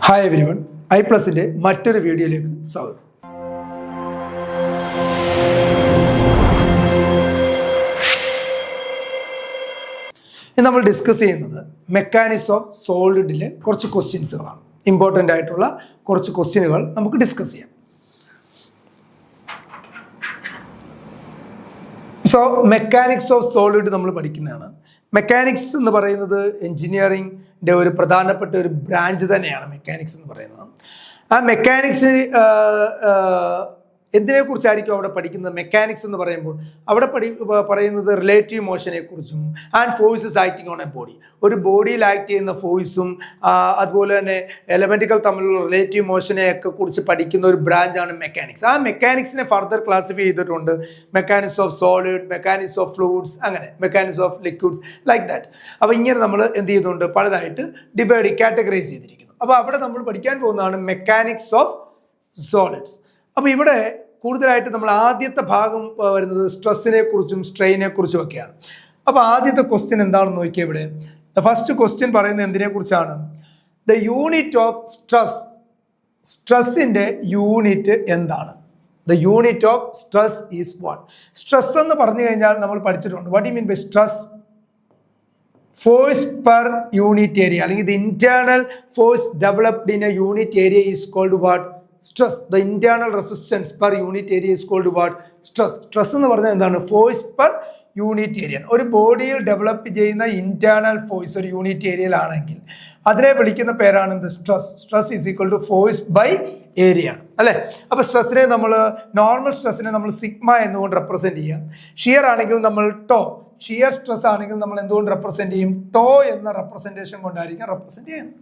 Hi everyone, ഐ+ന്റെ മറ്റൊരു വീഡിയോയിലേക്ക് സ്വാഗതം. ഇന്ന് നമ്മൾ ഡിസ്കസ് ചെയ്യുന്നത് മെക്കാനിക്സ് ഓഫ് സോളിഡിലെ കുറച്ച് ക്വസ്റ്റ്യൻസുകളാണ്. ഇമ്പോർട്ടൻ്റ് ആയിട്ടുള്ള കുറച്ച് ക്വസ്റ്റ്യനുകൾ നമുക്ക് ഡിസ്കസ് ചെയ്യാം. സോ മെക്കാനിക്സ് ഓഫ് സോളിഡ് നമ്മൾ പഠിക്കുന്നതാണ്. മെക്കാനിക്സ് എന്ന് പറയുന്നത് എൻജിനീയറിംഗിൻ്റെ ഒരു പ്രധാനപ്പെട്ട ഒരു ബ്രാഞ്ച് തന്നെയാണ് മെക്കാനിക്സ് എന്ന് പറയുന്നത്. ആ മെക്കാനിക്സ് എന്തിനെക്കുറിച്ചായിരിക്കും അവിടെ പഠിക്കുന്നത്? മെക്കാനിക്സ് എന്ന് പറയുമ്പോൾ അവിടെ പറയുന്നത് റിലേറ്റീവ് മോഷനെ കുറിച്ചും and forces acting on A body, ഒരു ബോഡിയിൽ ആക്ട് ചെയ്യുന്ന ഫോഴ്സും അതുപോലെ തന്നെ എലമെൻറ്റുകൾ തമ്മിലുള്ള റിലേറ്റീവ് മോഷനെയൊക്കെ കുറിച്ച് പഠിക്കുന്ന ഒരു ബ്രാഞ്ചാണ് മെക്കാനിക്സ്. ആ മെക്കാനിക്സിനെ ഫർദർ ക്ലാസിഫൈ ചെയ്തിട്ടുണ്ട്. Mechanics of solid, mechanics of fluids, അങ്ങനെ mechanics of liquids, like that. അപ്പോൾ ഇങ്ങനെ നമ്മൾ എന്ത് ചെയ്യുന്നുണ്ട്, പലതായിട്ട് കാറ്റഗറൈസ് ചെയ്തിരിക്കുന്നു. അപ്പോൾ അവിടെ നമ്മൾ പഠിക്കാൻ പോകുന്നതാണ് മെക്കാനിക്സ് ഓഫ് സോളിഡ്സ്. അപ്പോൾ ഇവിടെ കൂടുതലായിട്ട് നമ്മൾ ആദ്യത്തെ ഭാഗം വരുന്നത് സ്ട്രെസ്സിനെ കുറിച്ചും സ്ട്രെയിനെ കുറിച്ചും ഒക്കെയാണ്. അപ്പോൾ ആദ്യത്തെ ക്വസ്റ്റ്യൻ എന്താണെന്ന് നോക്കിയാൽ ഇവിടെ ഫസ്റ്റ് ക്വസ്റ്റ്യൻ പറയുന്നത് എന്തിനെ കുറിച്ചാണ്? The unit of stress. സ്ട്രെസ്സിൻ്റെ യൂണിറ്റ് എന്താണ്? The unit of stress is what? Stress എന്ന് പറഞ്ഞു കഴിഞ്ഞാൽ നമ്മൾ പഠിച്ചിട്ടുണ്ട്. What you mean by stress? Force per unit area, അല്ലെങ്കിൽ the internal force developed in a unit area is called what? Stress. The internal resistance per unit area is called what? Stress. Stress എന്ന് പറഞ്ഞാൽ എന്താണ്? Force per unit area. ഒരു ബോഡിയിൽ develop ചെയ്യുന്ന internal force ഒരു unit ഏരിയയിലാണെങ്കിൽ അതിനെ വിളിക്കുന്ന പേരാണ് എന്ത്? Stress. Stress is equal to force by area ആണ്, അല്ലേ? അപ്പോൾ സ്ട്രെസ്സിനെ നമ്മൾ നോർമൽ സ്ട്രെസ്സിനെ നമ്മൾ സിഗ്മ എന്നുകൊണ്ട് റെപ്രസെൻറ്റ് ചെയ്യാം. ഷിയർ ആണെങ്കിൽ നമ്മൾ ടോ, ഷിയർ സ്ട്രെസ് ആണെങ്കിൽ നമ്മൾ എന്തുകൊണ്ട് റെപ്രസെൻറ്റ് ചെയ്യും? ടോ എന്ന റെപ്രസെൻറ്റേഷൻ കൊണ്ടായിരിക്കും റെപ്രസെൻറ്റ് ചെയ്യുന്നത്.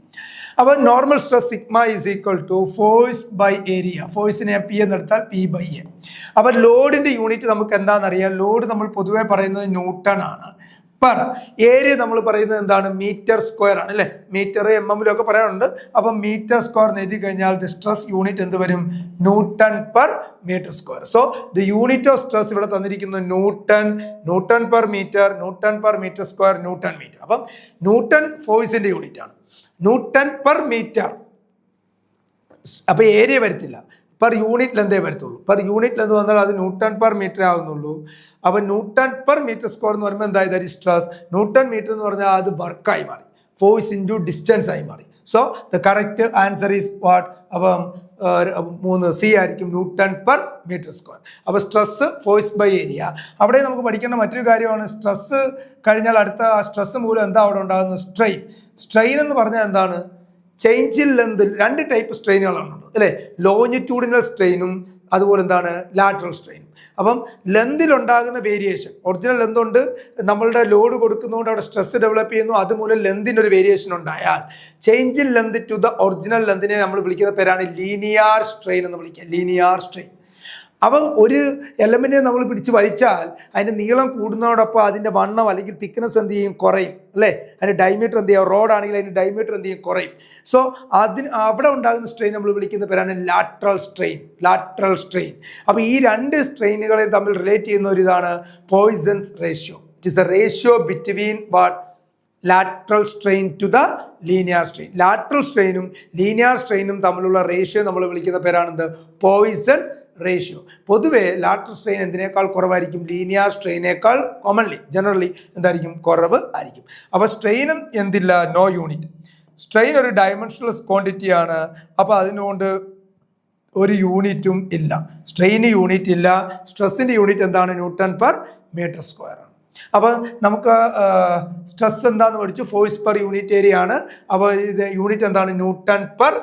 അപ്പോൾ normal stress sigma is equal to force by area. ഫോഴ്സിനെ പി എന്നെടുത്താൽ പി ബൈ എ. അപ്പോൾ ലോഡിൻ്റെ യൂണിറ്റ് നമുക്ക് എന്താണെന്നറിയാം. ലോഡ് നമ്മൾ പൊതുവെ പറയുന്നത് ന്യൂട്ടൺ ആണ്. പെർ ഏരിയ നമ്മൾ പറയുന്നത് എന്താണ്? മീറ്റർ സ്ക്വയർ ആണ്, അല്ലേ? മീറ്റർ MM-ലൊക്കെ പറയാറുണ്ട്. അപ്പം മീറ്റർ സ്ക്വയർ എന്ന് എഴുതി കഴിഞ്ഞാൽ ദി സ്ട്രെസ് യൂണിറ്റ് എന്ത് വരും? Newton per metre square. So the unit of stress ഇവിടെ തന്നിരിക്കുന്നു newton. Newton per metre, newton per metre square, newton metre. അപ്പം ന്യൂട്ടൺ ഫോഴ്സിന്റെ യൂണിറ്റ് ആണ്. Newton per metre. അപ്പോൾ ഏരിയ വരത്തില്ല, പെർ യൂണിറ്റ് ലെന്തേ വരത്തുള്ളൂ. പെർ യൂണിറ്റ് ലെന്ത് വന്നാൽ അത് ന്യൂട്ടൺ പെർ മീറ്റർ ആകുന്നുള്ളൂ. അപ്പോൾ ന്യൂട്ടൺ പെർ മീറ്റർ സ്ക്വയർ എന്ന് പറയുമ്പോൾ എന്താ? That is stress. Newton metre എന്ന് പറഞ്ഞാൽ അത് വർക്കായി മാറി, ഫോഴ്സ് ഇൻറ്റു ഡിസ്റ്റൻസ് ആയി മാറി. So the correct answer is what? അപ്പം 3C ആയിരിക്കും, ന്യൂട്ടൺ പെർ മീറ്റർ സ്ക്വയർ. അപ്പോൾ സ്ട്രെസ് ഫോഴ്സ് ബൈ ഏരിയ. അവിടെ നമുക്ക് പഠിക്കേണ്ട മറ്റൊരു കാര്യമാണ്, സ്ട്രെസ് കഴിഞ്ഞാൽ അടുത്ത ആ സ്ട്രെസ് മൂലം എന്താ അവിടെ ഉണ്ടാകുന്നത്? സ്ട്രെയിൻ. സ്ട്രെയിൻ എന്ന് പറഞ്ഞാൽ എന്താണ്? Change in length. രണ്ട് ടൈപ്പ് സ്ട്രെയിനുകളാണുള്ളത്, അല്ലേ? ലോങ്ങിറ്റ്യൂഡിനൽ സ്ട്രെയിനും അതുപോലെ എന്താണ്? ലാറ്ററൽ സ്ട്രെയിനും. അപ്പം ലെന്തിലുണ്ടാകുന്ന വേരിയേഷൻ, ഒറിജിനൽ ലെന്തുണ്ട്, നമ്മളുടെ ലോഡ് കൊടുക്കുന്നതുകൊണ്ട് അവിടെ സ്ട്രെസ് ഡെവലപ്പ് ചെയ്യുന്നു, അതുമൂലം ലെന്തിൻ്റെ ഒരു വേരിയേഷൻ ഉണ്ടായാൽ change in length to the original ലെന്തിനെ നമ്മൾ വിളിക്കുന്ന പേരാണ് ലീനിയർ സ്ട്രെയിൻ എന്ന് വിളിക്കുക. Linear strain. അപ്പം ഒരു എലമെൻറ്റിനെ നമ്മൾ പിടിച്ച് വലിച്ചാൽ അതിൻ്റെ നീളം കൂടുന്നതോടൊപ്പം അതിൻ്റെ വണ്ണം അല്ലെങ്കിൽ തിക്നെസ് എന്ത് ചെയ്യും? കുറയും, അല്ലേ? അതിൻ്റെ ഡയമീറ്റർ എന്ത് ചെയ്യും? റോഡാണെങ്കിൽ അതിൻ്റെ ഡയമീറ്റർ എന്ത് ചെയ്യും? കുറയും. സോ അവിടെ ഉണ്ടാകുന്ന സ്ട്രെയിൻ നമ്മൾ വിളിക്കുന്ന പേരാണ് ലാറ്ററൽ സ്ട്രെയിൻ. Lateral strain. അപ്പോൾ ഈ രണ്ട് സ്ട്രെയിനുകളെ തമ്മിൽ റിലേറ്റ് ചെയ്യുന്ന ഒരു ഇതാണ് Poisson's ratio. It is a ratio between what? Lateral strain to the linear strain. Lateral സ്ട്രെയിനും ലീനിയർ സ്ട്രെയിനും തമ്മിലുള്ള റേഷ്യോ നമ്മൾ വിളിക്കുന്ന പേരാണെന്ത്? Poisson's ratio. പൊതുവെ ലാറ്ററൽ സ്ട്രെയിൻ എന്തിനേക്കാൾ കുറവായിരിക്കും? ലീനിയർ സ്ട്രെയിനേക്കാൾ കോമൺലി ജനറലി എന്തായിരിക്കും? കുറവ് ആയിരിക്കും. അപ്പോൾ സ്ട്രെയിൻ എന്തില്ല? No unit. സ്ട്രെയിൻ ഒരു ഡയമെൻഷൻലെസ് ക്വാണ്ടിറ്റി ആണ്. അപ്പോൾ അതിനുകൊണ്ട് ഒരു യൂണിറ്റും ഇല്ല. സ്ട്രെയിന് യൂണിറ്റ് ഇല്ല. സ്ട്രെസ്സിൻ്റെ യൂണിറ്റ് എന്താണ്? ന്യൂട്ടൺ പെർ മീറ്റർ സ്ക്വയർ ആണ്. അപ്പോൾ നമുക്ക് സ്ട്രെസ് എന്താണെന്ന് പഠിച്ചു? ഫോഴ്സ് പെർ യൂണിറ്റ് ഏരിയ ആണ്. അപ്പോൾ ഇത് യൂണിറ്റ് എന്താണ്? Newton per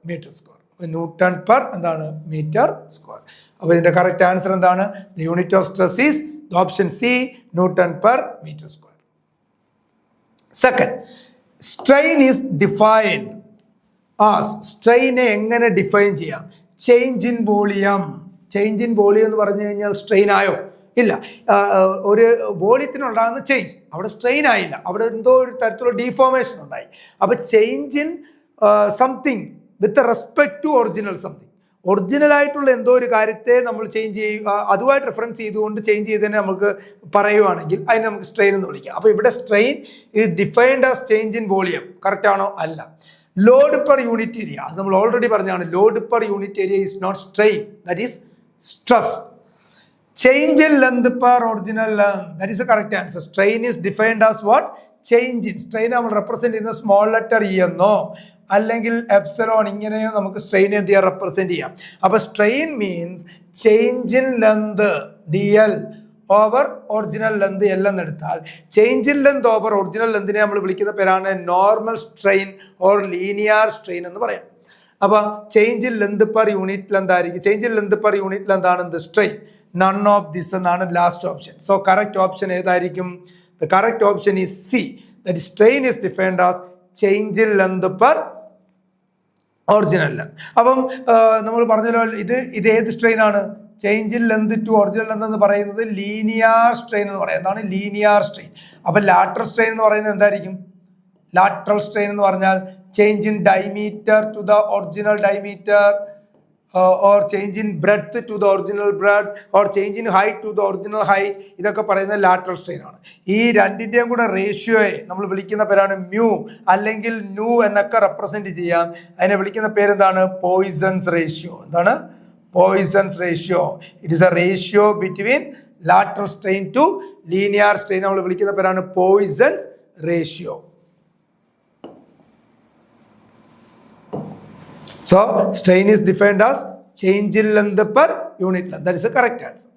metre square. Newton per എന്താണ്? Metre square. അപ്പോൾ ഇതിൻ്റെ കറക്റ്റ് ആൻസർ എന്താണ്? The unit of stress is option C, newton per metre square. Second, strain is defined as. സ്ട്രെയിനെ എങ്ങനെ ഡിഫൈൻ ചെയ്യാം? Change in volume. Change in volume എന്ന് പറഞ്ഞു കഴിഞ്ഞാൽ സ്ട്രെയിൻ ആയോ? ഇല്ല. ഒരു വോളിയത്തിനുണ്ടാകുന്ന ചേഞ്ച്, അവിടെ സ്ട്രെയിൻ ആയില്ല, അവിടെ എന്തോ ഒരു തരത്തിലുള്ള ഡീഫോർമേഷൻ ഉണ്ടായി. അപ്പോൾ change in something with respect to original something. ഒറിജിനലായിട്ടുള്ള എന്തോ ഒരു കാര്യത്തെ നമ്മൾ ചേഞ്ച് ചെയ്യുക, അതുമായിട്ട് റെഫറൻസ് ചെയ്തുകൊണ്ട് ചേഞ്ച് ചെയ്തതിനെ നമുക്ക് പറയുവാണെങ്കിൽ അതിനെ നമുക്ക് സ്ട്രെയിൻ എന്ന് വിളിക്കാം. അപ്പോൾ ഇവിടെ strain is defined as change in volume. Correct ആണോ? അല്ല. ലോഡ് പെർ യൂണിറ്റ് ഏരിയ, അത് നമ്മൾ ഓൾറെഡി പറഞ്ഞാണ്. Load per unit area is not strain, that is stress. Change in length per original length, that is a correct answer. Strain is defined as what? Change in. Strain നമ്മൾ represent ചെയ്യുന്ന small letter E എന്നോ അല്ലെങ്കിൽ epsilon ഇങ്ങനെയോ നമുക്ക് strain എന്ത് ചെയ്യാം? Represent ചെയ്യാം. അപ്പൊ strain means change in length D L over original length L എന്നെടുത്താൽ change in length over original ലെന്തിനെ നമ്മൾ വിളിക്കുന്ന പേരാണ് normal strain or linear strain എന്ന് പറയാം. അപ്പൊ change in length per unit length ആയിരിക്കും? Change in length per unit length ആണ് എന്ത്? സ്ട്രെയിൻ. നൺ ഓഫ് ദിസ് എന്നാണ് last option. So correct option ഏതായിരിക്കും? The correct option is C, that strain is defined as change in length per original length. അപ്പം നമ്മൾ പറഞ്ഞല്ലോ ഇത് ഏത് strain ആണ്? Change in length to original length എന്ന് പറയുന്നത് ലീനിയർ സ്ട്രെയിൻ എന്ന് പറയാം. എന്താണ് ലീനിയർ സ്ട്രെയിൻ? അപ്പൊ ലാറ്ററൽ സ്ട്രെയിൻ എന്ന് പറയുന്നത് എന്തായിരിക്കും? ലാറ്ററൽ സ്ട്രെയിൻ എന്ന് പറഞ്ഞാൽ change in diameter to the original diameter, or change in breadth to the original breadth, or change in height to the original height, ഇതൊക്കെ പറയുന്നത് ലാറ്ററൽ സ്ട്രെയിൻ ആണ്. ഈ രണ്ടിൻ്റെയും കൂടെ റേഷ്യോയെ നമ്മൾ വിളിക്കുന്ന പേരാണ് മ്യൂ അല്ലെങ്കിൽ ന്യൂ എന്നൊക്കെ റെപ്രസെന്റ് ചെയ്യാം. അതിനെ വിളിക്കുന്ന പേരെന്താണ്? Poisson's ratio. എന്താണ്? Poisson's ratio. It is a ratio between lateral strain to linear strain. നമ്മൾ വിളിക്കുന്ന പേരാണ് Poisson's ratio. So strain is defined as change in length per unit length. That is the correct answer.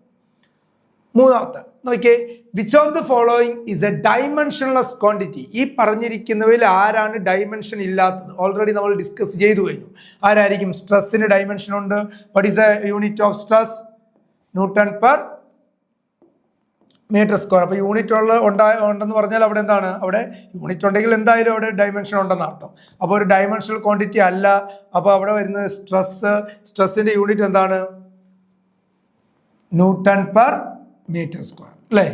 മൂന്നാമത്തെ നോക്കിയേ, which of the following is a dimensionless quantity? ഈ പറഞ്ഞിരിക്കുന്നവയിൽ ആരാണ് dimension ഇല്ലാത്തത്? Already നമ്മൾ ഡിസ്കസ് ചെയ്തു കഴിഞ്ഞു. ആരായിരിക്കും? സ്ട്രെസ്സിന് ഡൈമെൻഷൻ ഉണ്ട്. What is a unit of stress? Newton per metre square. അപ്പോൾ യൂണിറ്റ് ഉണ്ടെന്ന് പറഞ്ഞാൽ അവിടെ എന്താണ്? അവിടെ യൂണിറ്റ് ഉണ്ടെങ്കിൽ എന്തായാലും അവിടെ ഡൈമെൻഷൻ ഉണ്ടെന്ന് അർത്ഥം. അപ്പോൾ ഒരു ഡൈമെൻഷണൽ ക്വാണ്ടിറ്റി അല്ല. അപ്പോൾ അവിടെ വരുന്നത് സ്ട്രെസ്സിന്റെ യൂണിറ്റ് എന്താണ്? ന്യൂട്ടൺ പെർ മീറ്റർ സ്ക്വയർ അല്ലേ?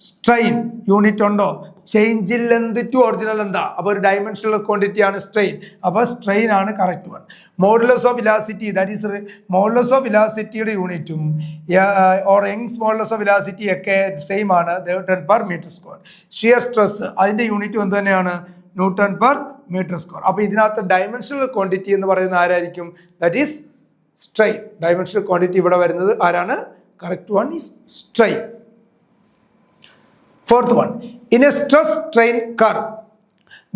സ്ട്രെയിൻ യൂണിറ്റ് ഉണ്ടോ? Change in length to original എന്താ? അപ്പോൾ ഒരു ഡൈമെൻഷണൽ ക്വാണ്ടിറ്റി ആണ് സ്ട്രെയിൻ. അപ്പോൾ സ്ട്രെയിൻ ആണ് correct one. Modulus of velocity, that is modulus of വെലോസിറ്റിയുടെ യൂണിറ്റും or Young's modulus of velocity ഒക്കെ സെയിം ആണ്, newton per metre square. Shear stress അതിന്റെ യൂണിറ്റും എന്ത് തന്നെയാണ്? Newton per metre square. അപ്പോൾ ഇതിനകത്ത് ഡൈമെൻഷണൽ ക്വാണ്ടിറ്റി എന്ന് പറയുന്നത് ആരായിരിക്കും? That is strain. Dimensional quantity ഇവിടെ വരുന്നത് ആരാണ്? Correct one is strain. Fourth one, in a stress strain curve,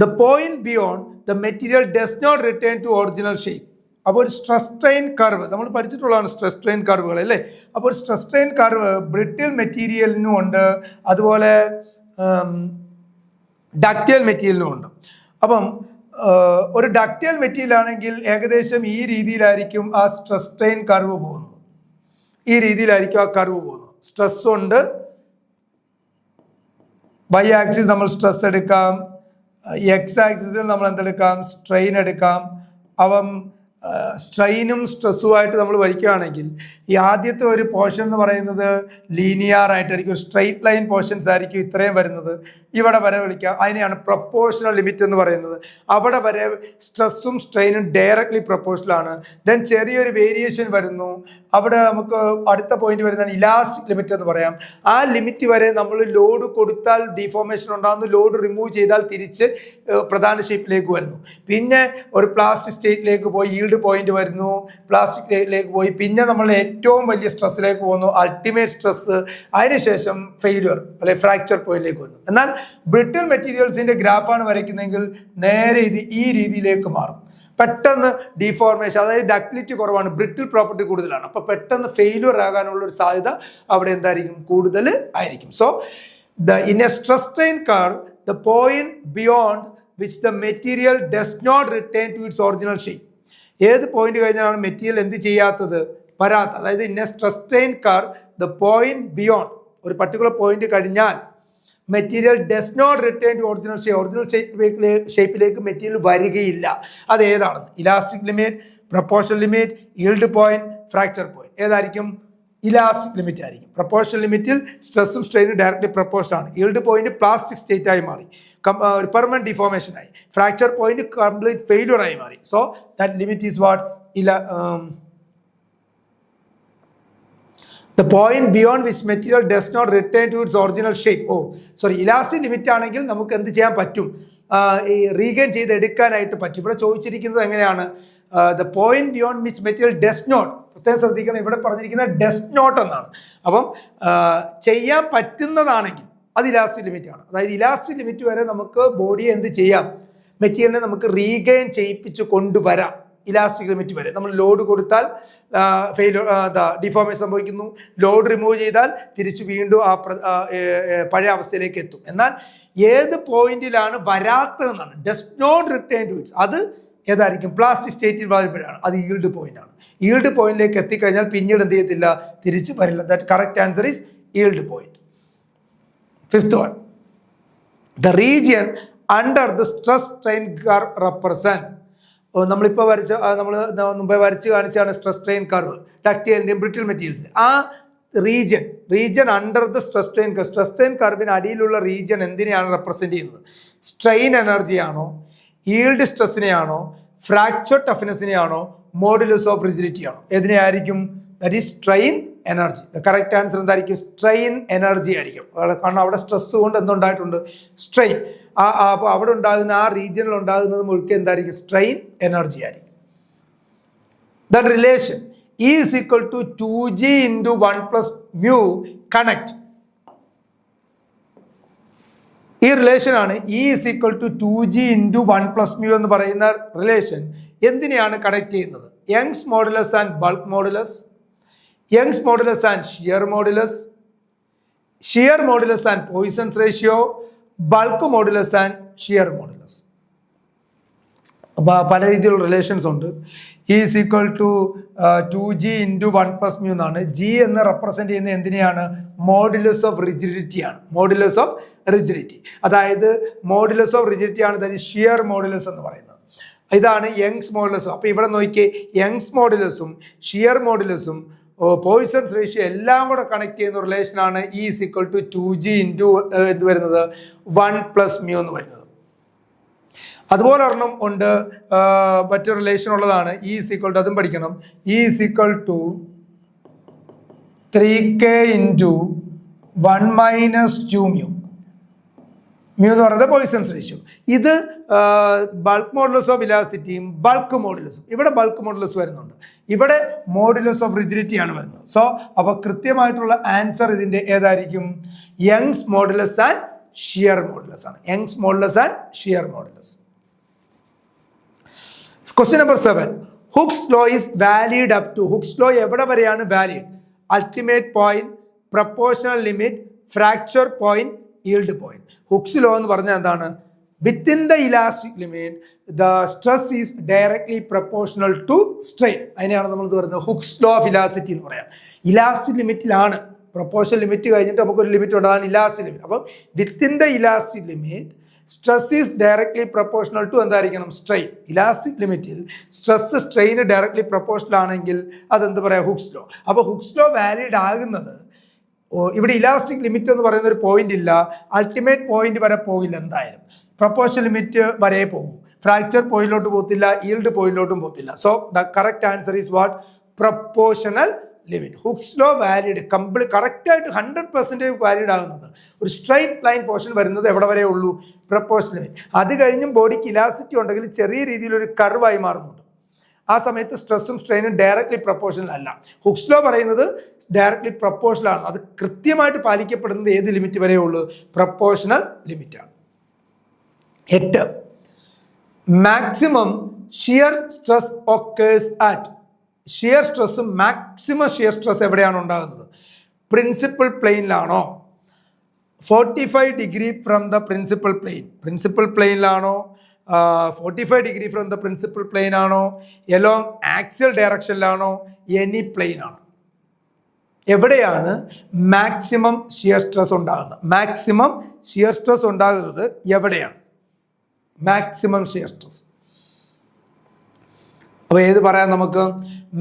the point beyond the material does not return to original shape. അപ്പോൾ ഒരു സ്ട്രെസ് സ്ട്രെയിൻ കർവ് നമ്മൾ പഠിച്ചിട്ടുള്ളതാണ്, stress strain കർവുകൾ അല്ലേ? അപ്പോൾ ഒരു സ്ട്രെസ് സ്ട്രെയിൻ കർവ് ബ്രിട്ടിൽ മെറ്റീരിയലിനും ഉണ്ട്, അതുപോലെ ductile മെറ്റീരിയലിനും ഉണ്ട്. അപ്പം ഒരു ഡക്റ്റൈൽ മെറ്റീരിയൽ ആണെങ്കിൽ ഏകദേശം ഈ രീതിയിലായിരിക്കും ആ സ്ട്രെസ് സ്ട്രെയിൻ കർവ് പോകുന്നത്. ഈ രീതിയിലായിരിക്കും ആ കർവ് പോകുന്നത്. സ്ട്രെസ് ഉണ്ട്, വൈ ആക്സിസ് നമ്മൾ സ്ട്രെസ് എടുക്കാം, എക്സ് ആക്സിസിൽ നമ്മൾ എന്തെടുക്കാം? സ്ട്രെയിൻ എടുക്കാം. അപ്പം സ്ട്രെയിനും സ്ട്രെസ്സുമായിട്ട് നമ്മൾ വരിക്കുകയാണെങ്കിൽ ഈ ആദ്യത്തെ ഒരു പോർഷൻ എന്ന് പറയുന്നത് ലീനിയർ ആയിട്ടായിരിക്കും, സ്ട്രെയിറ്റ് ലൈൻ പോർഷൻസ് ആയിരിക്കും ഇത്രയും വരുന്നത്. ഇവിടെ വരെ വിളിക്കാം, അതിനെയാണ് പ്രൊപ്പോർഷണൽ ലിമിറ്റ് എന്ന് പറയുന്നത്. അവിടെ വരെ സ്ട്രെസ്സും സ്ട്രെയിനും ഡയറക്ട്ലി പ്രൊപ്പോർഷണലാണ്. ദെൻ ചെറിയൊരു വേരിയേഷൻ വരുന്നു, അവിടെ നമുക്ക് അടുത്ത പോയിന്റ് വരുന്നതാണ് ഇലാസ്റ്റിക് ലിമിറ്റ് എന്ന് പറയാം. ആ ലിമിറ്റ് വരെ നമ്മൾ ലോഡ് കൊടുത്താൽ ഡീഫോർമേഷൻ ഉണ്ടാകുന്നു, ലോഡ് റിമൂവ് ചെയ്താൽ തിരിച്ച് പ്രധാന ഷേപ്പിലേക്ക് വരുന്നു. പിന്നെ ഒരു പ്ലാസ്റ്റിക് സ്റ്റേറ്റിലേക്ക് പോയി ഈൽഡ് പോയിന്റ് വരുന്നു, പ്ലാസ്റ്റിക് സ്റ്റേറ്റിലേക്ക് പോയി പിന്നെ നമ്മൾ ഏറ്റവും വലിയ സ്ട്രെസ്സിലേക്ക് പോകുന്നു, അൾട്ടിമേറ്റ് സ്ട്രെസ്. അതിനുശേഷം ഫെയിലിയർ അല്ലെ ഫ്രാക്ചർ പോയിന്റിലേക്ക് വരുന്നു. എന്നാൽ ബ്രിട്ടിൽ മെറ്റീരിയൽസിന്റെ ഗ്രാഫാണ് വരയ്ക്കുന്നതെങ്കിൽ നേരെ ഇത് ഈ രീതിയിലേക്ക് മാറും. പെട്ടെന്ന് ഡീഫോർമേഷൻ, അതായത് ഡക്റ്റിലിറ്റി കുറവാണ്, ബ്രിട്ടിൽ പ്രോപ്പർട്ടി കൂടുതലാണ്. അപ്പോൾ പെട്ടെന്ന് ഫെയിലിയർ ആകാനുള്ള ഒരു സാധ്യത അവിടെ എന്തായിരിക്കും? കൂടുതൽ ആയിരിക്കും. So in a stress strain curve the point beyond which the material does not return to its original shape. ഏത് പോയിന്റ് കഴിഞ്ഞാലാണ് മെറ്റീരിയൽ എന്ത് ചെയ്യാത്തത്? വരാത്ത. അതായത് in a stress strain curve the point beyond, ഒരു പർട്ടിക്കുലർ പോയിന്റ് കഴിഞ്ഞാൽ material does not return to original shape, original ഷേപ്പിലേക്ക് material വരികയില്ല. അത് ഏതാണെന്ന്? Elastic limit, proportional limit, yield point, fracture point. ഏതായിരിക്കും? ഇലാസ്റ്റിക് ലിമിറ്റ് ആയിരിക്കും. പ്രൊപ്പോർഷണൽ ലിമിറ്റിൽ സ്ട്രെസ്സും സ്ട്രെയിനും ഡയറക്ട്ലി പ്രൊപ്പോർഷണൽ ആണ്. ഈൽഡ് പോയിന്റ് പ്ലാസ്റ്റിക് സ്റ്റേറ്റ് ആയി മാറി, പെർമനന്റ് ഡിഫോർമേഷൻ ആയി. ഫ്രാക്ചർ പോയിന്റ് കംപ്ലീറ്റ് ഫെയിലിയർ ആയി മാറി. So that limit is what? The point beyond which material does not return to its original shape. Elastic limit ആണെങ്കിൽ നമുക്ക് എന്ത് ചെയ്യാൻ പറ്റും? ഈ റീഗെയിൻ ചെയ്തെടുക്കാനായിട്ട് പറ്റും. ഇവിടെ ചോദിച്ചിരിക്കുന്നത് എങ്ങനെയാണ്? The point beyond which material does not, പ്രത്യേകം ശ്രദ്ധിക്കണം, ഇവിടെ പറഞ്ഞിരിക്കുന്നത് ഡസ് നോട്ട് എന്നാണ്. അപ്പം ചെയ്യാൻ പറ്റുന്നതാണെങ്കിൽ അത് ഇലാസ്റ്റിക് ലിമിറ്റ് ആണ്. അതായത് ഇലാസ്റ്റിക് ലിമിറ്റ് വരെ നമുക്ക് ബോഡിയെ എന്ത് ചെയ്യാം, മെറ്റീരിയലിനെ നമുക്ക് റീഗെയിൻ ചെയ്യിപ്പിച്ച് കൊണ്ടുവരാം. ഇലാസ്റ്റിക് ലിമിറ്റ് വരെ നമ്മൾ ലോഡ് കൊടുത്താൽ ഡിഫോർമേഷൻ സംഭവിക്കുന്നു, ലോഡ് റിമൂവ് ചെയ്താൽ തിരിച്ചു വീണ്ടും ആ പഴയ അവസ്ഥയിലേക്ക് എത്തും. എന്നാൽ ഏത് പോയിന്റിലാണ് വരാത്തതെന്നാണ്, does not return to its, അത് ഏതായിരിക്കും? പ്ലാസ്റ്റിക് സ്റ്റേറ്റിൽ വരുമ്പോഴാണ് അത് ഈൽഡ് പോയിന്റ് ആണ്. ഈൽഡ് പോയിന്റിലേക്ക് എത്തിക്കഴിഞ്ഞാൽ പിന്നീട് എന്ത് ചെയ്യത്തില്ല, തിരിച്ച് വരില്ല. That correct answer is yield point. Fifth one, the region under the stress strain curve represent. നമ്മളിപ്പോൾ നമ്മൾ മുമ്പേ വരച്ച് കാണിച്ചാണ് സ്ട്രെസ് സ്ട്രെയിൻ കർവ് ഡക്റ്റൈലിൻ്റെയും ബ്രിട്ടിൽ മെറ്റീരിയൽസ്. ആ region under the stress strain curve, stress strain കർവിന് അടിയിലുള്ള റീജിയൻ എന്തിനെയാണ് റെപ്രസെൻറ്റ് ചെയ്യുന്നത്? സ്ട്രെയിൻ എനർജിയാണോ, ഈൽഡ് സ്ട്രെസ്സിനെയാണോ, ഫ്രാക്ചർ ടഫ്നെസ്സിനെയാണോ, മോഡുലസ് ഓഫ് റിജിഡിറ്റി ആണോ? ഏതിനെയായിരിക്കും? That is strain energy. The correct answer എന്തായിരിക്കും? സ്ട്രെയിൻ എനർജി ആയിരിക്കും. കാരണം അവിടെ സ്ട്രെസ് കൊണ്ട് എന്തുണ്ടായിട്ടുണ്ട്? സ്ട്രെയിൻ. അപ്പോൾ അവിടെ ഉണ്ടാകുന്ന ആ റീജിയനിൽ ഉണ്ടാകുന്നത് മുഴുക്കെ എന്തായിരിക്കും? സ്ട്രെയിൻ എനർജി ആയിരിക്കും. The relation E is equal to 2G into 1 plus mu connect. ഈ റിലേഷൻ ആണ് E is equal to 2G into 1 plus mu എന്ന് പറയുന്ന റിലേഷൻ എന്തിനെയാണ് കണക്ട് ചെയ്യുന്നത്? Young's modulus and bulk modulus, Young's modulus and shear modulus, shear modulus and poisons ratio, bulk modulus and shear modulus. അപ്പോൾ പല രീതിയിലുള്ള relations ഉണ്ട്. E is equal to 2G into 1 plus mu എന്നാണ്. G എന്ന് represent ചെയ്യുന്ന എന്തിനെയാണ്? Modulus of rigidity ആണ്. Modulus of rigidity, അതായത് മോഡുലസ് ഓഫ് റിജിഡിറ്റി ആണ് ദാറ്റ് ഈസ് ഷിയർ മോഡുലസ് എന്ന് പറയുന്നത്. ഇതാണ് യങ്സ് മോഡുലസും. അപ്പോൾ ഇവിടെ നോക്കിയേ, യങ്സ് മോഡുലസും ഷിയർ മോഡുലസും പോയിസൺസ് റേഷ്യോ എല്ലാം കൂടെ കണക്ട് ചെയ്യുന്ന റിലേഷനാണ് E is equal to 2G into എന്ത് വരുന്നത്? 1 plus mu എന്ന് വരുന്നത്. അതുപോലെ ഒരെണ്ണം ഉണ്ട്, മറ്റൊരു റിലേഷൻ ഉള്ളതാണ് E is equal to, അതും പഠിക്കണം. E is equal to 3K into 1 minus 2 mu. mu എന്ന് പറയുന്നത് പോയിസൺസ് റേഷ്യോ. ഇത് ബൾക്ക് മോഡുലസ് ഓഫ് വെലോസിറ്റിയും ബൾക്ക് മോഡുലസും. ഇവിടെ ബൾക്ക് മോഡുലസ് വരുന്നുണ്ട്, ഇവിടെ മോഡുലസ് ഓഫ് റിജിഡിറ്റി ആണ് വരുന്നത്. സോ അപ്പോൾ കൃത്യമായിട്ടുള്ള ആൻസർ ഇതിൻ്റെ ഏതായിരിക്കും? Young's modulus and shear modulus ആണ്. Young's modulus and shear modulus. Question number 7. Hooke's law is valid up to. Hooke's law എവിടെ വരെയാണ് valid? Ultimate point, proportional limit, fracture point, yield point. Hooke's law എന്ന് പറഞ്ഞാൽ എന്താണ്? Within the elastic limit the stress is directly proportional to strain. അതിനെയാണ് നമ്മൾ പറയുന്നത് hooks law of elasticity എന്ന് പറയാം. ഇലാസ്റ്റിക് ലിമിറ്റിലാണ്, പ്രപ്പോർഷണൽ ലിമിറ്റ് കഴിഞ്ഞിട്ട് നമുക്കൊരു ലിമിറ്റ് ഉണ്ട്, അതാണ് ഇലാസ്റ്റിക് ലിമിറ്റ്. അപ്പം within the elastic limit stress is directly proportional to എന്തായിരിക്കണം? സ്ട്രെയിൻ. ഇലാസ്റ്റിക് ലിമിറ്റിൽ സ്ട്രെസ് സ്ട്രെയിന് ഡയറക്ട്ലി പ്രപ്പോർഷണൽ ആണെങ്കിൽ അതെന്ത് പറയാം? Hooke's law. അപ്പോൾ ഹുക്സ് ലോ വാലിഡ് ആകുന്നത് ഇവിടെ ഇലാസ്റ്റിക് ലിമിറ്റ് എന്ന് പറയുന്ന ഒരു പോയിന്റ് ഇല്ല, അൾട്ടിമേറ്റ് പോയിന്റ് വരെ പോകില്ല എന്തായാലും, പ്രപ്പോർഷണൽ ലിമിറ്റ് വരെ പോകും, ഫ്രാക്ചർ പോയിന്റിലോട്ട് പോകത്തില്ല, ഈൽഡ് പോയിന്റിലോട്ടും പോകത്തില്ല. So the correct answer is what? Proportional limit. Hooks law valid കറക്റ്റായിട്ട് 100% വാലിഡ് ആകുന്നത് ഒരു സ്ട്രൈറ്റ് ലൈൻ പോർഷൻ വരുന്നത് എവിടെ വരെ ഉള്ളൂ? Proportional limit. അത് കഴിഞ്ഞും ബോഡിക്ക് ഇലാസ്റ്റിറ്റി ഉണ്ടെങ്കിൽ ചെറിയ രീതിയിലൊരു കർവായി മാറുന്നുണ്ട്. ആ സമയത്ത് സ്ട്രെസ്സും സ്ട്രെയിനും ഡയറക്ട്ലി പ്രപ്പോർഷണൽ അല്ല. ഹുക്സ് ലോ പറയുന്നത് ഡയറക്ട്ലി പ്രപ്പോർഷണൽ ആണ്. അത് കൃത്യമായിട്ട് പാലിക്കപ്പെടുന്നത് ഏത് ലിമിറ്റ് വരെ ഉള്ളൂ? പ്രപ്പോർഷണൽ ലിമിറ്റാണ്. 8. Maximum shear stress occurs at. Shear സ്ട്രെസ്സും മാക്സിമം ഷിയർ സ്ട്രെസ് എവിടെയാണ് ഉണ്ടാകുന്നത്? പ്രിൻസിപ്പൽ പ്ലെയിനിലാണോ? 45 degree from the principal plane. Principal പ്ലെയിനിലാണോ? 45 degree from the principal plane ആണോ? എലോങ് ആക്സിയൽ ഡയറക്ഷനിലാണോ? എനി പ്ലെയിൻ ആണോ? എവിടെയാണ് മാക്സിമം ഷിയർ സ്ട്രെസ് ഉണ്ടാകുന്നത്? മാക്സിമം ഷിയർ സ്ട്രെസ് ഉണ്ടാകുന്നത് എവിടെയാണ്? Maximum shear stress. അപ്പോൾ ഏത് പറയാം നമുക്ക്?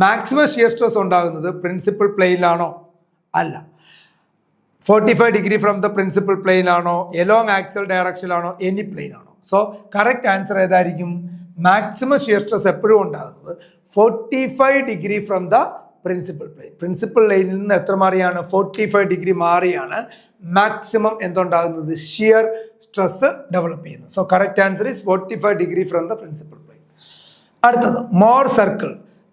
മാക്സിമം ഷിയർ സ്ട്രെസ് ഉണ്ടാകുന്നത് പ്രിൻസിപ്പൽ പ്ലെയിനിലാണോ? അല്ല. 45 degree from the principal plane ആണോ? എലോങ് ആക്സിയൽ ഡയറക്ഷനിലാണോ? എനി പ്ലെയിൻ ആണോ? സോ കറക്റ്റ് ആൻസർ ഏതായിരിക്കും? മാക്സിമം ഷിയർ സ്ട്രെസ് എപ്പോഴും ഉണ്ടാകുന്നത് 45 degree from the principal plane. Principal ലൈനിൽ നിന്ന് എത്ര മാറിയാണ്? 45 ഡിഗ്രി മാറിയാണ് മാക്സിമം എന്തുണ്ടാകുന്നത്? ഷിയർ സ്ട്രെസ് ഡെവലപ്പ് ചെയ്യുന്നത്. So correct answer is 45 degree from the principal plane. അടുത്തത് മോർ സർക്കിൾ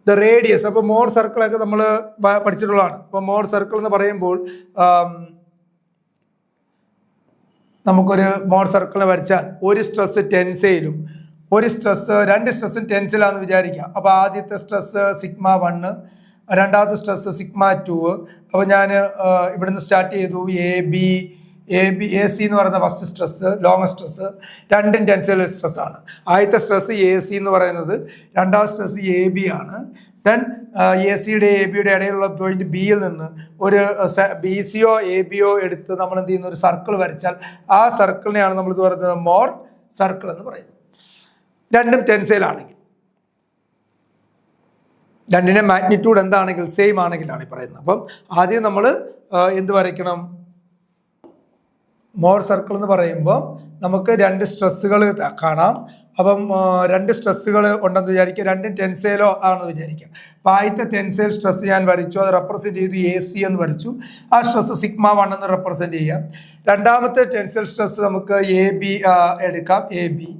ദ റേഡിയസ്. അപ്പോൾ മോർ സർക്കിളൊക്കെ നമ്മൾ പഠിച്ചിട്ടുള്ളതാണ്. അപ്പോൾ മോർ സർക്കിൾ എന്ന് പറയുമ്പോൾ നമുക്കൊരു മോർ സർക്കിൾ വരച്ചാൽ ഒരു സ്ട്രെസ് ടെൻസയിലും രണ്ട് സ്ട്രെസ്സും ടെൻസിലാണെന്ന് വിചാരിക്കാം. അപ്പോൾ ആദ്യത്തെ സ്ട്രെസ് സിഗ്മ 1, രണ്ടാമത്തെ സ്ട്രെസ് സിഗ്മ 2. അപ്പോൾ ഞാൻ ഇവിടുന്ന് സ്റ്റാർട്ട് ചെയ്തു. എ സി എന്ന് പറയുന്ന ഫസ്റ്റ് സ്ട്രെസ്, ലോങ് സ്ട്രെസ്, രണ്ടും ടെൻസൈൽ സ്ട്രെസ് ആണ്. ആദ്യത്തെ സ്ട്രെസ് എ സി എന്ന് പറയുന്നത്, രണ്ടാമത്തെ സ്ട്രെസ് എ ബി ആണ്. ദെൻ എ സിയുടെ എ ബിയുടെ ഇടയിലുള്ള പോയിന്റ് ബിയിൽ നിന്ന് ഒരു ബി സിയോ എ ബിയോ എടുത്ത് നമ്മൾ എന്ത് ചെയ്യുന്ന ഒരു സർക്കിൾ വരച്ചാൽ ആ സർക്കിളിനെയാണ് നമ്മൾ ഇത് പറയുന്നത് മോർ സർക്കിൾ എന്ന് പറയുന്നത്. രണ്ടും ടെൻസൈലാണെങ്കിൽ, രണ്ടിൻ്റെ മാഗ്നിറ്റ്യൂഡ് എന്താണെങ്കിൽ സെയിം ആണെങ്കിലാണ് ഈ പറയുന്നത്. അപ്പം ആദ്യം നമ്മൾ എന്ത് വരയ്ക്കണം? മോർ സർക്കിൾ എന്ന് പറയുമ്പോൾ നമുക്ക് രണ്ട് സ്ട്രെസ്സുകൾ കാണാം. അപ്പം രണ്ട് സ്ട്രെസ്സുകൾ ഉണ്ടെന്ന് വിചാരിക്കുക, രണ്ടും ടെൻസൈലോ ആണെന്ന് വിചാരിക്കുക. അപ്പോൾ ആദ്യത്തെ ടെൻസൈൽ സ്ട്രെസ് ഞാൻ വരച്ചു, അത് റെപ്രസെൻറ്റ് ചെയ്തു എ സി എന്ന് വരച്ചു. ആ സ്ട്രെസ് സിഗ്മ 1 എന്ന് റെപ്രസെൻറ്റ് ചെയ്യാം. രണ്ടാമത്തെ ടെൻസൈൽ സ്ട്രെസ് നമുക്ക് എ ബി എടുക്കാം, എ ബി.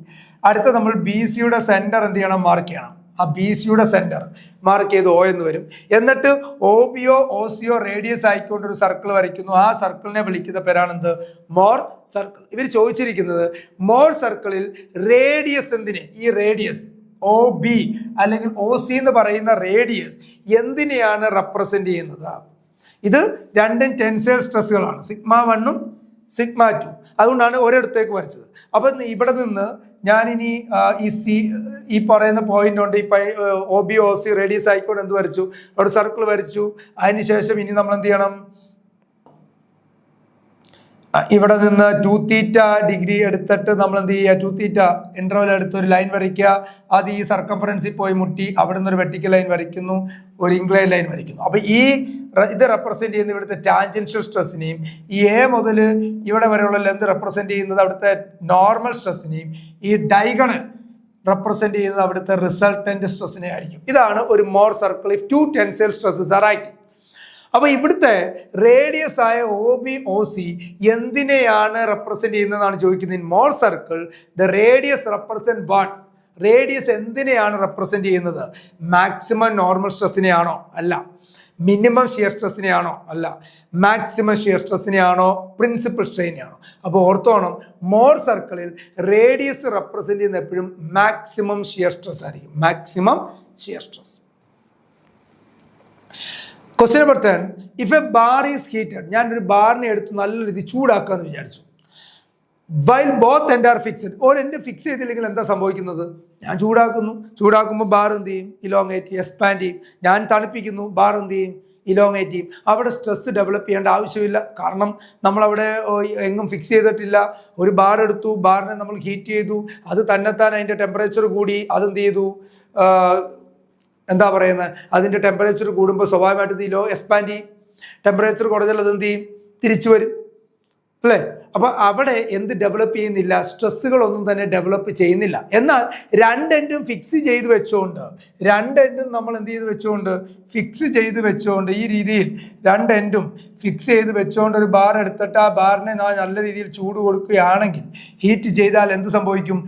അടുത്ത നമ്മൾ ബി സിയുടെ സെൻറ്റർ എന്ത് ചെയ്യണം? മാർക്ക് ചെയ്യണം. ആ ബി സിയുടെ സെൻറ്റർ മാർക്ക് ചെയ്ത് ഒ എന്ന് വരും. എന്നിട്ട് ഒ ബിയോ ഒ സിയോ റേഡിയസ് ആയിക്കൊണ്ട് ഒരു സർക്കിൾ വരയ്ക്കുന്നു. ആ സർക്കിളിനെ വിളിക്കുന്ന പേരാണെന്ത്? More circle. ഇവർ ചോദിച്ചിരിക്കുന്നത് മോർ സർക്കിളിൽ റേഡിയസ് എന്തിനെ? ഈ റേഡിയസ് ഒ ബി അല്ലെങ്കിൽ ഒ സി എന്ന് പറയുന്ന റേഡിയസ് എന്തിനെയാണ് റെപ്രസെന്റ് ചെയ്യുന്നത്? ഇത് രണ്ടും ടെൻസൈൽ സ്ട്രെസ്സുകളാണ്, സിഗ്മ 1ഉം സിഗ്മ 2. അതുകൊണ്ടാണ് ഒരിടത്തേക്ക് വരച്ചത്. അപ്പം ഇവിടെ നിന്ന് ഞാനിനി ഈ പറയുന്ന പോയിന്റ് കൊണ്ട് ഈ O B O C radius ആയിക്കൊണ്ട് എന്ത് വരച്ചു? ഒരു സർക്കിൾ വരച്ചു. അതിനുശേഷം ഇനി നമ്മൾ എന്ത് ചെയ്യണം? ഇവിടെ നിന്ന് 2θ ഡിഗ്രി എടുത്തിട്ട് നമ്മൾ എന്ത് ചെയ്യുക? 2θ ഇന്റർവൽ എടുത്ത് ഒരു ലൈൻ വരയ്ക്കുക. അത് ഈ സർക്കംഫറൻസിൽ പോയി മുട്ടി അവിടെ നിന്ന് ഒരു വെർട്ടിക്കൽ ലൈൻ വരയ്ക്കുന്നു, ഒരു ഇൻക്ലൈൻ ലൈൻ വരയ്ക്കുന്നു. അപ്പൊ ഇത് റെപ്രസെന്റ് ചെയ്യുന്ന ഇവിടുത്തെ ടാൻജൻഷ്യൽ സ്ട്രെസ്സിനെയും ഈ എ മുതൽ ഇവിടെ വരെയുള്ള ലെന്ത് റെപ്രസെന്റ് ചെയ്യുന്നത് അവിടുത്തെ നോർമൽ സ്ട്രെസ്സിനെയും ഈ ഡയഗണൽ റെപ്രസെന്റ് ചെയ്യുന്നത് അവിടുത്തെ റിസൾട്ടന്റ് സ്ട്രെസ്സിനെ ആയിരിക്കും. ഇതാണ് ഒരു Mohr circle if 2 tensile stresses are acting. അപ്പൊ ഇവിടുത്തെ റേഡിയസ് ആയ ഒ ബി ഒ സി എന്തിനെയാണ് റെപ്രസെന്റ് ചെയ്യുന്നതാണ് ചോദിക്കുന്നത്. In Mohr circle the radius represent what? Radius എന്തിനെയാണ് റെപ്രസെന്റ് ചെയ്യുന്നത്? മാക്സിമം നോർമൽ സ്ട്രെസ്സിനെയാണോ? അല്ല. മിനിമം ഷിയർ സ്ട്രെസ്സിനെയാണോ? അല്ല. മാക്സിമം ഷിയർ സ്ട്രെസ്സിനെയാണോ? പ്രിൻസിപ്പൽ സ്ട്രെയിനെയാണോ? അപ്പോൾ ഓർത്തോണം, മോർ സർക്കിളിൽ റേഡിയസ് റെപ്രസെന്റ് ചെയ്യുന്ന എപ്പോഴും മാക്സിമം ഷിയർ സ്ട്രെസ് ആയിരിക്കും. Maximum shear stress. Question number 10. If a bar is heated, ഞാനൊരു ബാറിനെ എടുത്ത് നല്ല രീതി ചൂടാക്കാന്ന് വിചാരിച്ചു. While both end are fixed, end fix ചെയ്തില്ലെങ്കിൽ എന്താ സംഭവിക്കുന്നത്? ഞാൻ ചൂടാക്കുമ്പോൾ ബാർ എന്ത് ചെയ്യും? ഇലോങ്ങേറ്റ് ചെയ്യും, എക്സ്പാൻഡ് ചെയ്യും. ഞാൻ തണുപ്പിക്കുന്നു, ബാർ എന്ത് ചെയ്യും? ഇലോങ്ങേറ്റ് ചെയ്യും. അവിടെ സ്ട്രെസ് ഡെവലപ്പ് ചെയ്യേണ്ട ആവശ്യമില്ല. കാരണം നമ്മളവിടെ എങ്ങും ഫിക്സ് ചെയ്തിട്ടില്ല. ഒരു ബാർ എടുത്തു, ബാറിനെ നമ്മൾ ഹീറ്റ് ചെയ്തു, അത് തന്നെത്താൻ അതിൻ്റെ ടെമ്പറേച്ചർ കൂടി, അതെന്ത് ചെയ്തു? എന്താ പറയുന്നത്? അതിൻ്റെ ടെമ്പറേച്ചർ കൂടുമ്പോൾ സ്വാഭാവികമായിട്ട് ഇത് എക്സ്പാൻഡ് ചെയ്യും. ടെമ്പറേച്ചർ കുറഞ്ഞാൽ അതെന്ത് ചെയ്യും? തിരിച്ചു വരും, അല്ലേ? അപ്പോൾ അവിടെ എന്ത് ഡെവലപ്പ് ചെയ്യുന്നില്ല? സ്ട്രെസ്സുകളൊന്നും തന്നെ ഡെവലപ്പ് ചെയ്യുന്നില്ല. എന്നാൽ രണ്ടെൻഡും ഫിക്സ് ചെയ്ത് വെച്ചുകൊണ്ട്, നമ്മൾ എന്ത് ചെയ്ത് വെച്ചുകൊണ്ട്? ഫിക്സ് ചെയ്ത് വെച്ചുകൊണ്ട്, ഈ രീതിയിൽ രണ്ടെൻഡും ഫിക്സ് ചെയ്ത് വെച്ചുകൊണ്ട് ഒരു ബാർ എടുത്തിട്ട് ആ ബാറിനെ നല്ല രീതിയിൽ ചൂട് കൊടുക്കുകയാണെങ്കിൽ, ഹീറ്റ് ചെയ്താൽ എന്ത് സംഭവിക്കും?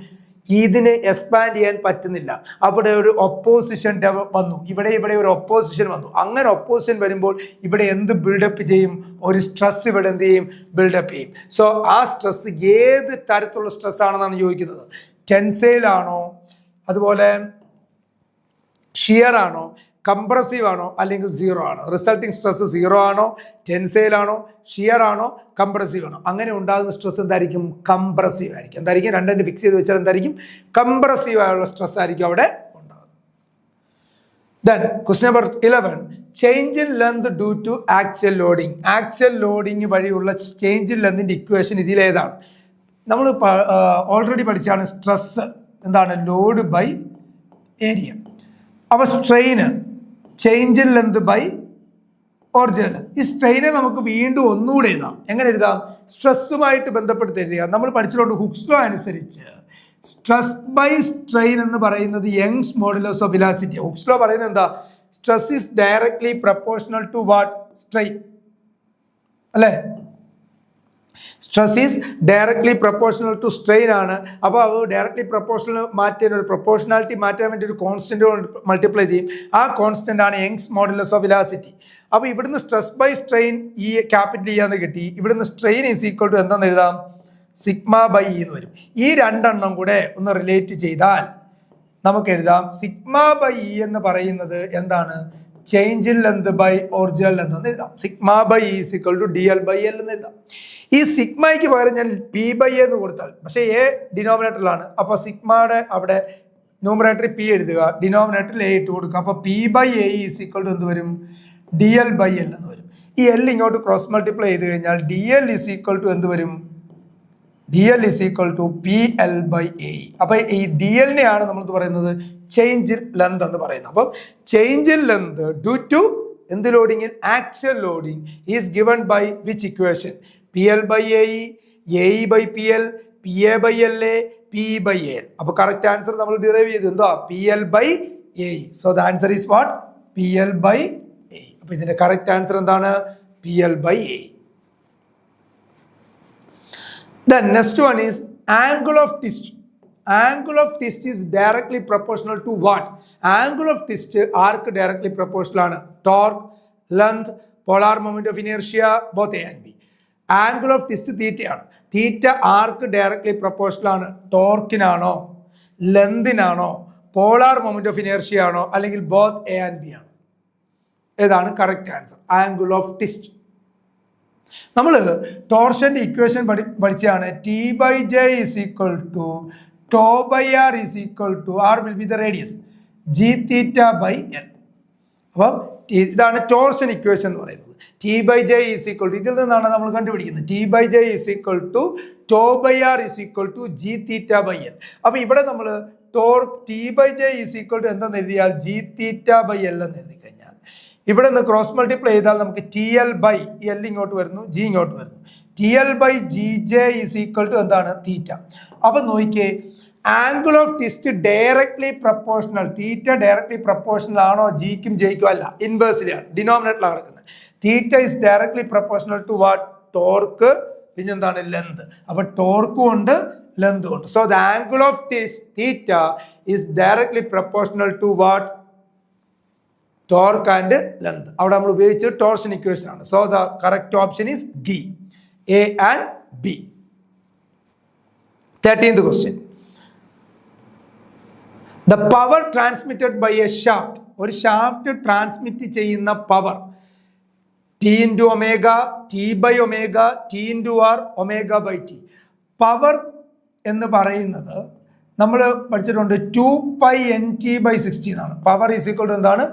ഇതിന് എക്സ്പാൻഡ് ചെയ്യാൻ പറ്റുന്നില്ല. അവിടെ ഒരു ഒപ്പോസിഷൻ വന്നു, ഇവിടെ ഒരു ഒപ്പോസിഷൻ വന്നു. അങ്ങനെ ഒപ്പോസിഷൻ വരുമ്പോൾ ഇവിടെ എന്ത് ബിൽഡപ്പ് ചെയ്യും? ഒരു സ്ട്രെസ് ഇവിടെ എന്ത് ചെയ്യും? ബിൽഡപ്പ് ചെയ്യും. സോ ആ സ്ട്രെസ് ഏത് തരത്തിലുള്ള സ്ട്രെസ് ആണെന്നാണ് ചോദിക്കുന്നത്. ടെൻസൈൽ ആണോ, അതുപോലെ ഷിയർ ആണോ, കംപ്രസീവ് ആണോ, അല്ലെങ്കിൽ സീറോ ആണോ? റിസൾട്ടിങ് സ്ട്രെസ് സീറോ ആണോ, ടെൻസൈൽ ആണോ, ഷിയർ ആണോ, കംപ്രസീവ് ആണോ? അങ്ങനെ ഉണ്ടാകുന്ന സ്ട്രെസ് എന്തായിരിക്കും? കംപ്രസീവ് ആയിരിക്കും. എന്തായിരിക്കും? രണ്ടിനെ ഫിക്സ് ചെയ്ത് വെച്ചാൽ എന്തായിരിക്കും? കംപ്രസീവ് ആയുള്ള സ്ട്രെസ് ആയിരിക്കും അവിടെ ഉണ്ടാകുന്നത്. Then question number 11. Change in length due to axial loading. Axial loading വഴിയുള്ള ചേഞ്ച് ഇൻ ലെന്തിന്റെ ഇക്വേഷൻ ഇതിലേതാണ്? നമ്മൾ ഓൾറെഡി പഠിച്ചാണ് സ്ട്രെസ് എന്താണ്? Load by area. അപ്പോൾ strain change in length by original. ഈ സ്ട്രെയിനെ നമുക്ക് വീണ്ടും ഒന്നുകൂടെ എഴുതാം. എങ്ങനെ എഴുതാം? സ്ട്രെസ്സുമായിട്ട് ബന്ധപ്പെടുത്തി എഴുതുക. നമ്മൾ പഠിച്ചിട്ടുണ്ട് ഹുക്സ് ലോ അനുസരിച്ച് സ്ട്രെസ് ബൈ സ്ട്രെയിൻ എന്ന് പറയുന്നത് Young's modulus of velocity. Hooke's law പറയുന്നത് എന്താ? Stress is directly proportional to what? Strain അല്ലേ? Stress is directly proportional to strain ആണ്. അപ്പോൾ അത് ഡയറക്ട്ലി പ്രപ്പോർഷണൽ മാറ്റാൻ, ഒരു പ്രപ്പോർഷണാലിറ്റി മാറ്റാൻ വേണ്ടി ഒരു കോൺസ്റ്റന്റ് മൾട്ടിപ്ലൈ ചെയ്യും. ആ കോൺസ്റ്റന്റ് ആണ് യങ്സ് മോഡുലസ് ഓഫ് വെലോസിറ്റി. അപ്പോൾ ഇവിടുന്ന് സ്ട്രെസ് ബൈ സ്ട്രെയിൻ ഈ ക്യാപിറ്റൽ ചെയ്യാന്ന് കിട്ടി. ഇവിടുന്ന് സ്ട്രെയിൻ ഈസ് ഈക്വൽ ടു എന്താണെന്ന് എഴുതാം? സിഗ്മ ബൈ ഇ എന്ന് വരും. ഈ രണ്ടെണ്ണം കൂടെ ഒന്ന് റിലേറ്റ് ചെയ്താൽ നമുക്ക് എഴുതാം സിഗ്മ ബൈ ഇ എന്ന് പറയുന്നത് എന്താണ്? Change in length by original length എന്ന് എഴുതാം. Sigma by E is equal to D L by L എന്ന് എഴുതാം. ഈ സിഗ്മയ്ക്ക് പകരം ഞാൻ പി ബൈ എ എന്ന് കൊടുത്താൽ, പക്ഷേ എ ഡിനോമിനേറ്ററിലാണ്, അപ്പോൾ സിഗ്മയുടെ അവിടെ ന്യൂമറേറ്ററിൽ പി എഴുതുക, ഡിനോമിനേറ്ററിൽ എ ഇട്ട് കൊടുക്കുക. അപ്പോൾ P by A is equal to എന്ത് വരും? ഡി എൽ ബൈ എൽ എന്ന് വരും. ഈ എൽ ഇങ്ങോട്ട് ക്രോസ് മൾട്ടിപ്ലൈ ചെയ്ത് കഴിഞ്ഞാൽ D L is equal to എന്ത് വരും? D L is equal to P L by A. അപ്പോൾ ഈ ഡി എല്ലിനെയാണ് നമ്മൾ പറയുന്നത് ചേഞ്ച് ഇൻ ലെന്ത് എന്ന് പറയുന്നത്. അപ്പം change in length due to എന്ത് loading? Actual loading is given by which equation? P L by A E by P L, P A by L A, P by A L. അപ്പോൾ correct answer നമ്മൾ derive ചെയ്തു എന്താ? P L by A E. So the answer is what? P L by A E. അപ്പോൾ ഇതിന്റെ correct answer എന്താണ്? P L by A E. Then next one is angle of twist. Angle of twist is directly proportional to what? Angle of twist arc directly proportional ആണ്. Torque, length, polar moment of inertia, both A and B. Angle of twist theta ആണ്. Theta arc directly proportional ആണ്. ടോർക്കിനാണോ, ലെന്തിനാണോ, polar moment of inertia ആണോ, അല്ലെങ്കിൽ both A and B ആണോ? ഏതാണ് correct answer? Angle of twist. നമ്മൾ ടോർഷന്റെ ഇക്വേഷൻ പഠിച്ചാണ്. T by J is equal to tau by R is equal to R will be the radius G theta by L. അപ്പം ഇതാണ് torsion equation എന്ന് പറയുന്നത്. T by J is equal to, ഇതിൽ നിന്നാണ് നമ്മൾ കണ്ടുപിടിക്കുന്നത്. T by J is equal to tau by R is equal to G theta by L. അപ്പം ഇവിടെ നമ്മൾ torque T by J is equal to എന്താണെന്ന് എഴുതിയാൽ ജി തീറ്റ ബൈ എൽ എന്ന് എഴുതി കഴിഞ്ഞാൽ ഇവിടെ നിന്ന് ക്രോസ് മൾട്ടിപ്ലൈ ചെയ്താൽ നമുക്ക് ടി എൽ ബൈ എൽ ഇങ്ങോട്ട് വരുന്നു, ജി ഇങ്ങോട്ട് വരുന്നു. T L by G J is equal to എന്താണ്? തീറ്റ. അപ്പം നോക്കിയേ, angle of twist directly proportional. Theta directly proportional ആണോ ജിക്കും ജെയ്ക്കും? അല്ല, ഇൻവേഴ്സ്ലി ആണ്, ഡിനോമിനേറ്ററിലാണ് കിടക്കുന്നത്. Theta is directly proportional to what? Torque, പിന്നെ എന്താണ്? ലെന്ത്. അപ്പൊ ടോർക്കും ഉണ്ട്, ലെന്തും ഉണ്ട്. So the angle of theta is directly proportional to what? Torque and length. അവിടെ നമ്മൾ ഉപയോഗിച്ചത് ടോർഷൻ ഇക്വേഷൻ ആണ്. So the correct option is D, A and B. 13th question. The power transmitted by a shaft. ഒരു shaft transmit ചെയ്യുന്ന power T into omega, T by omega, T into R, omega by T. Power എന്ന് പറയുന്നത് നമ്മൾ പഠിച്ചിട്ടുണ്ട് 2 π nt by 60 എന്നാണ്. Power is equal to എന്താണ്?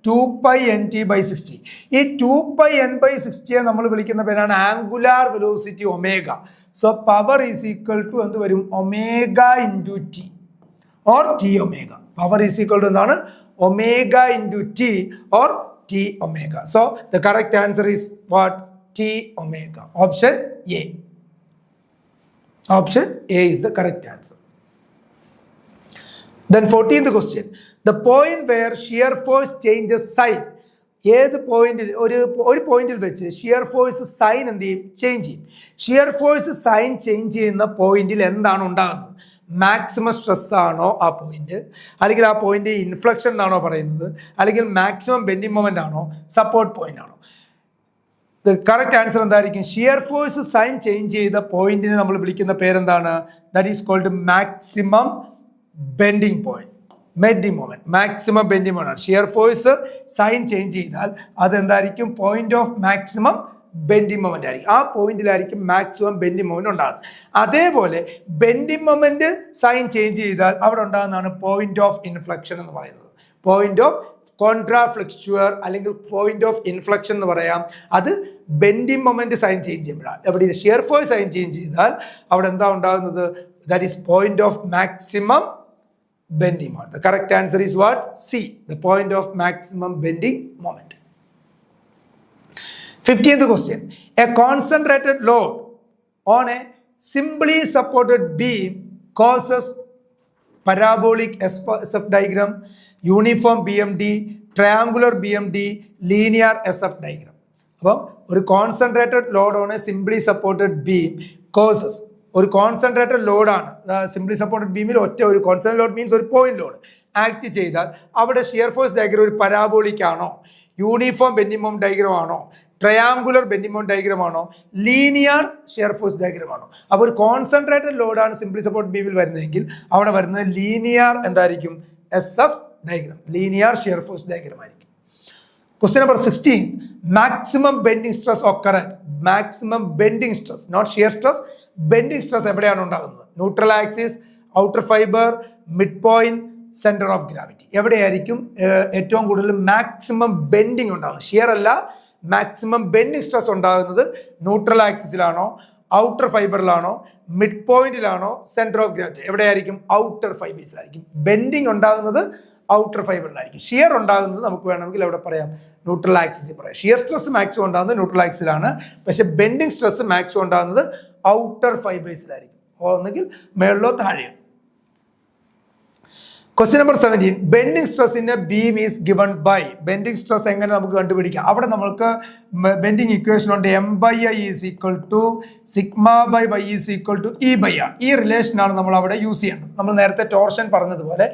2 π nt by 60. ഈ 2 π n by 60 നമ്മൾ വിളിക്കുന്ന പേരാണ് angular velocity omega. So power is equal to എന്ത് വരും? Omega into T or T omega. Power is equal to എന്താണ്? Omega into T or T omega. So the correct answer is what? T omega. Option A. Option A is the correct answer. Then 14th question. The point where shear force changes sign. ഏത് പോയിന്റിൽ ഒരു പോയിന്റിൽ വെച്ച് shear force sign എന്ത് ചെയ്യും? Change ചെയ്യും. Shear force sign change ചെയ്യുന്ന പോയിന്റിൽ എന്താണ് ഉണ്ടാകുന്നത്? മാക്സിമം സ്ട്രെസ് ആണോ ആ പോയിന്റ്, അല്ലെങ്കിൽ ആ പോയിന്റ് ഇൻഫ്ലക്ഷൻ എന്നാണോ പറയുന്നത്, അല്ലെങ്കിൽ മാക്സിമം ബെൻഡിങ് മൊമെന്റ് ആണോ, സപ്പോർട്ട് പോയിന്റ് ആണോ? കറക്റ്റ് ആൻസർ എന്തായിരിക്കും? ഷിയർ ഫോഴ്സ് സൈൻ ചേഞ്ച് ചെയ്ത പോയിന്റിനെ നമ്മൾ വിളിക്കുന്ന പേരെന്താണ്? That is called maximum bending point, bending moment. Maximum bending moment. Shear force sign change ചെയ്താൽ അതെന്തായിരിക്കും? Point of maximum bending moment ആയിരിക്കും. ആ പോയിന്റിലായിരിക്കും മാക്സിമം ബെൻഡിങ് മൊമെന്റ് ഉണ്ടാകുന്നത്. അതേപോലെ ബെൻഡിങ് മൊമെന്റ് സൈൻ ചേഞ്ച് ചെയ്താൽ അവിടെ ഉണ്ടാകുന്നതാണ് പോയിന്റ് ഓഫ് ഇൻഫ്ലക്ഷൻ എന്ന് പറയുന്നത്. പോയിന്റ് ഓഫ് കോൺട്രാഫ്ലെക്സ്വർ അല്ലെങ്കിൽ പോയിന്റ് ഓഫ് ഇൻഫ്ലക്ഷൻ എന്ന് പറയാം. അത് ബെൻഡിങ് മൊമെന്റ് സൈൻ ചേഞ്ച് ചെയ്യുമ്പോഴാണ്. എവിടെ ഷിയർ ഫോഴ്സ് സൈൻ ചേഞ്ച് ചെയ്താൽ അവിടെ എന്താ ഉണ്ടാകുന്നത്? That is point of maximum bending moment. The correct answer is what? C, the point of maximum bending moment. 15th question. A concentrated load on a simply supported beam causes parabolic SF diagram, uniform BMD, triangular BMD, linear SF diagram. അപ്പം ഒരു concentrated load on A simply supported beam causes, ഒരു concentrated ലോഡാണ് simply supported ബീമിൽ ഒറ്റ ഒരു concentrated load means ഒരു point load act ചെയ്താൽ അവിടെ shear force diagram ഒരു parabolic ആണോ, യൂണിഫോം ബെൻഡിംഗ് മൊമെന്റ് ഡയഗ്രാം ആണോ, ട്രയാങ്കുലർ ബെൻഡിംഗ് മൊമെന്റ് ഡയഗ്രാം ആണോ, ലീനിയർ ഷിയർ ഫോഴ്സ് ഡയഗ്രാം ആണോ? അപ്പോൾ ഒരു കോൺസെൻട്രേറ്റഡ് ലോഡാണ് സിംപ്ലി സപ്പോർട്ട് ബീമിൽ വരുന്നതെങ്കിൽ അവിടെ വരുന്നത് ലീനിയർ എന്തായിരിക്കും? SF diagram, linear shear force diagram ആയിരിക്കും. Question number 16. Maximum bending stress occur at, maximum bending stress, not shear stress, bending stress എവിടെയാണ് ഉണ്ടാകുന്നത്? Neutral axis, outer fibre, mid point, centre of gravity. എവിടെയായിരിക്കും ഏറ്റവും കൂടുതൽ maximum bending ഉണ്ടാകുന്നത്? Shear അല്ല, maximum bending stress ഉണ്ടാകുന്നത് neutral ആക്സിസിലാണോ, outer ഫൈബറിലാണോ, മിഡ് പോയിന്റിലാണോ, സെന്റർ ഓഫ് ഗ്രാവിറ്റി? എവിടെയായിരിക്കും? ഔട്ടർ ഫൈബേഴ്സിലായിരിക്കും. ബെൻഡിങ് ഉണ്ടാകുന്നത് ഔട്ടർ ഫൈബറിലായിരിക്കും. ഷിയർ ഉണ്ടാകുന്നത് നമുക്ക് വേണമെങ്കിൽ അവിടെ പറയാം ന്യൂട്രൽ ആക്സിസിൽ പറയാം. ഷിയർ സ്ട്രെസ് മാക്സിമം ഉണ്ടാകുന്നത് ന്യൂട്രൽ ആക്സിലാണ്, പക്ഷെ ബെൻഡിങ് സ്ട്രെസ് മാക്സിമം ഉണ്ടാകുന്നത് ഔട്ടർ ഫൈബേഴ്സിലായിരിക്കും, ഒന്നെങ്കിൽ മേളിലോ താഴെയോ. Question number 17. Bending stress in a beam is given by. Bending stress എങ്ങനെ നമുക്ക് കണ്ടുപിടിക്കാം? അവിടെ നമ്മൾക്ക് ബെൻഡിങ് ഇക്വേഷൻ ഉണ്ട്. M/I is equal to sigma by y is equal to E by R. ഈ റിലേഷനാണ് നമ്മൾ അവിടെ യൂസ് ചെയ്യേണ്ടത്. നമ്മൾ നേരത്തെ ടോർഷൻ പറഞ്ഞതുപോലെ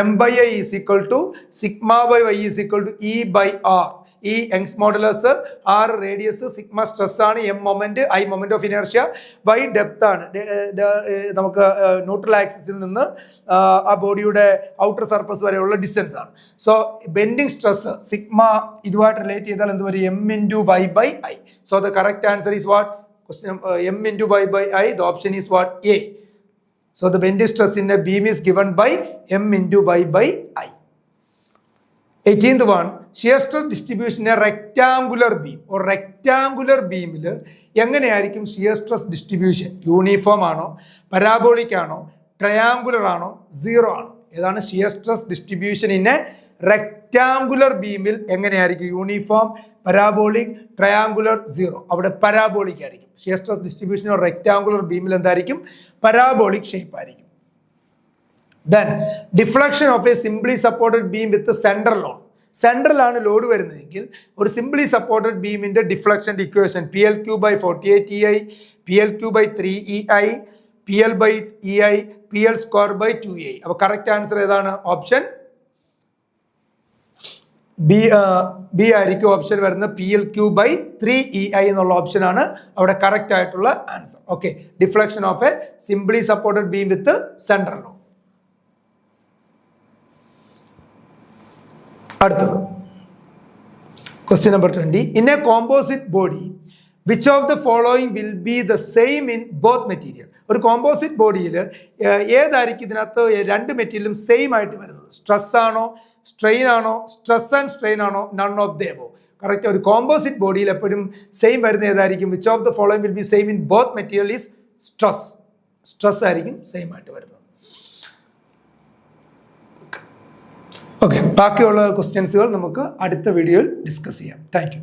M/I is equal to sigma by y is equal to E by R. ഈ Young's modulus, R radius, sigma stress ആണ്, M moment, I moment of inertia, Y depth ആണ്. നമുക്ക് ന്യൂട്രൽ ആക്സിസിൽ നിന്ന് ആ ബോഡിയുടെ ഔട്ടർ സർഫസ് വരെയുള്ള ഡിസ്റ്റൻസ് ആണ്. സോ ബെൻഡിങ് സ്ട്രെസ് സിഗ്മ ഇതുമായിട്ട് റിലേറ്റ് ചെയ്താൽ എന്ത് വരും? M into Y by I. So the correct answer is what? M into Y by I. The option is what? A. So the bending stress in a beam is given by M into Y by I. 18th one, shear stress distribution in a rectangular beam or rectangular beamil എങ്ങനെയായിരിക്കും shear stress distribution? Uniform ആണോ, parabolic ആണോ, triangular ആണോ, zero ആണോ? ഏതാണ് shear stress distribution in a rectangular ബീമിൽ? എങ്ങനെയായിരിക്കും? Uniform, parabolic, triangular, zero. അവിടെ parabolic ആയിരിക്കും. ഷിയർ സ്ട്രെസ് ഡിസ്ട്രിബ്യൂഷൻ റെക്ടാങ്കുലർ ബീമിൽ എന്തായിരിക്കും? പരാബോളിക് ഷേപ്പ് ആയിരിക്കും. Then deflection of a simply supported beam with the central load. സെൻട്രലാണ് ലോഡ് വരുന്നതെങ്കിൽ ഒരു സിംപ്ലി സപ്പോർട്ടഡ് ബീമിന്റെ ഡിഫ്ലക്ഷൻ്റെ equation PLQ by 48EI, PLQ by 3EI, PL by EI, PL square by 2EI. അപ്പോൾ correct answer ഏതാണ്? Option B ആയിരിക്കും option വരുന്നത്. PLQ by 3EI എന്നുള്ള ഓപ്ഷനാണ് അവിടെ കറക്റ്റ് ആയിട്ടുള്ള answer. Okay, deflection of a simply supported beam with central load. അടുത്തത് question number 20. In a composite body which of the following will be the same in both material? ഒരു composite ബോഡിയിൽ ഏതായിരിക്കും ഇതിനകത്ത് രണ്ട് മെറ്റീരിയലും സെയിം ആയിട്ട് വരുന്നത്? സ്ട്രെസ് ആണോ, സ്ട്രെയിൻ ആണോ, സ്ട്രെസ് ആൻഡ് സ്ട്രെയിൻ ആണോ, none of the above? Correct. ഒരു കോമ്പോസിറ്റ് ബോഡിയിൽ എപ്പോഴും സെയിം വരുന്ന ഏതായിരിക്കും? Which of the following will B same in both material is stress. Stress ആയിരിക്കും സെയിം ആയിട്ട് വരുന്നത്. ഓക്കെ, ബാക്കിയുള്ള ക്വസ്റ്റ്യൻസുകൾ നമുക്ക് അടുത്ത വീഡിയോയിൽ ഡിസ്കസ് ചെയ്യാം. Thank you.